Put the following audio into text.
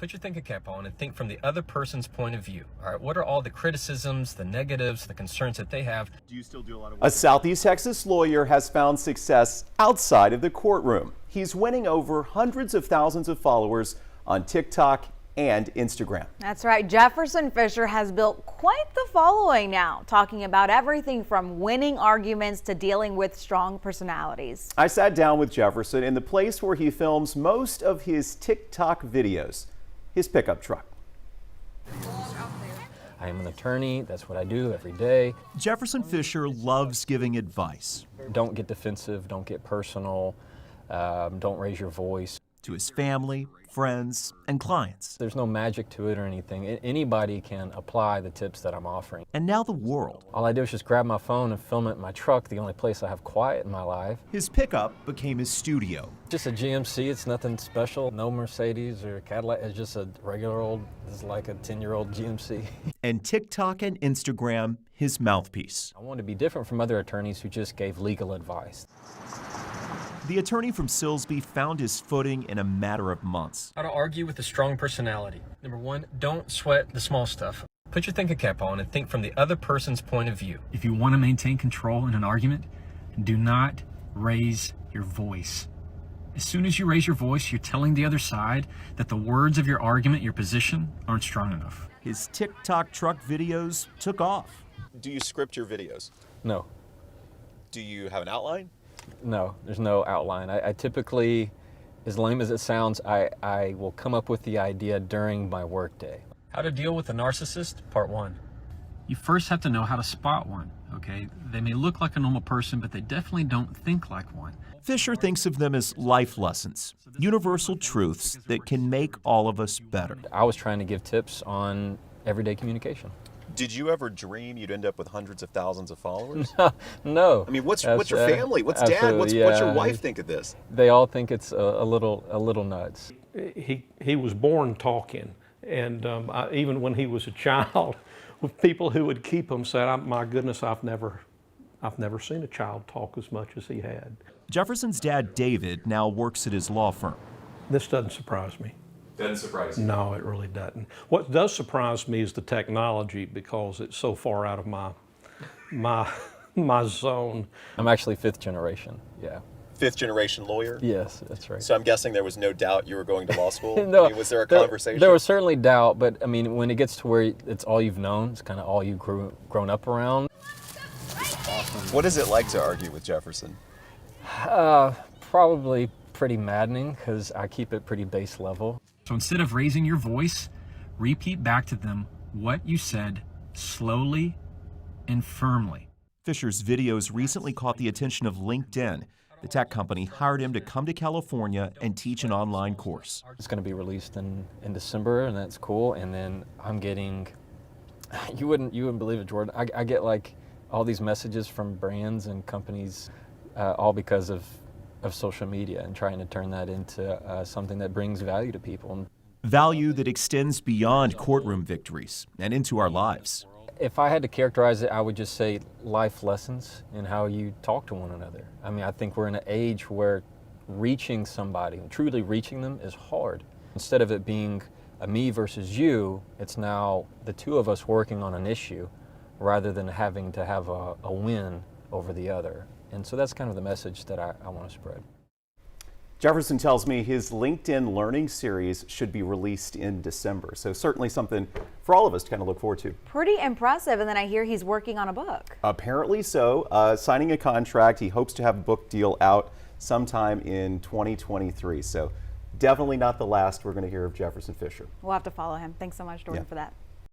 Put your thinking cap on and think from the other person's point of view. All right, what are all the criticisms, the negatives, the concerns that they have? Do you still do a lot of work? A Southeast Texas lawyer has found success outside of the courtroom. He's winning over hundreds of thousands of followers on TikTok and Instagram. That's right. Jefferson Fisher has built quite the following now, talking about everything from winning arguments to dealing with strong personalities. I sat down with Jefferson in the place where he films most of his TikTok videos, his pickup truck. I am an attorney. That's what I do every day. Jefferson Fisher loves giving advice Don't get defensive. Don't get personal. Don't raise your voice. to his family, friends, and clients. There's no magic to it or anything. Anybody can apply the tips that I'm offering. And now the world. All I do is just grab my phone and film it in my truck, the only place I have quiet in my life. His pickup became his studio. Just a GMC, it's nothing special. No Mercedes or Cadillac, it's just a regular old, it's like a 10-year-old GMC. And TikTok and Instagram, his mouthpiece. I wanted to be different from other attorneys who just gave legal advice. The attorney from Silsbee found his footing in a matter of months. How to argue with a strong personality. Number one, don't sweat the small stuff. Put your thinking cap on and think from the other person's point of view. If you want to maintain control in an argument, do not raise your voice. As soon as you raise your voice, you're telling the other side that the words of your argument, your position, aren't strong enough. His TikTok truck videos took off. Do you script your videos? No, Do you have an outline? no, there's no outline. I typically, as lame as it sounds, I will come up with the idea during my workday. How to deal with a narcissist, part one. You first have to know how to spot one, okay? They may look like a normal person, but they definitely don't think like one. Fisher thinks of them as life lessons, universal truths that can make all of us better. I was trying to give tips on everyday communication. Did you ever dream you'd end up with hundreds of thousands of followers? No. I mean, what's That's, your family? What's dad? absolutely, What's your yeah. wife think of this? They all think it's a little nuts. He was born talking, and even when he was a child, with people who would keep him said, "My goodness, I've never seen a child talk as much as he had." Jefferson's dad, David, now works at his law firm. This doesn't surprise me. Doesn't surprise you. No, it really doesn't. What does surprise me is the technology, because it's so far out of my zone. I'm actually fifth generation, yeah. Fifth generation lawyer? Yes, that's right. So I'm guessing there was no doubt you were going to law school? No, I mean, was there a conversation? There was certainly doubt, but I mean, when it gets to where it's all you've known, it's kind of all you've grown up around. What is it like to argue with Jefferson? Probably pretty maddening, because I keep it pretty base level. So instead of raising your voice, repeat back to them what you said slowly and firmly. Fisher's videos recently caught the attention of LinkedIn. The tech company hired him to come to California and teach an online course. It's going to be released in December, and that's cool. And then I'm getting, you wouldn't believe it, Jordan. I get like all these messages from brands and companies, all because of social media, and trying to turn that into something that brings value to people. Value that extends beyond courtroom victories and into our lives. If I had to characterize it, I would just say life lessons in how you talk to one another. I mean, I think we're in an age where reaching somebody, truly reaching them, is hard. Instead of it being a me versus you, it's now the two of us working on an issue rather than having to have a win over the other. And so that's kind of the message that I want to spread. Jefferson tells me his LinkedIn Learning Series should be released in December. So certainly something for all of us to kind of look forward to. Pretty impressive. And then I hear he's working on a book. Apparently so. Signing a contract. He hopes to have a book deal out sometime in 2023. So definitely not the last we're going to hear of Jefferson Fisher. We'll have to follow him. Thanks so much, Jordan, for that.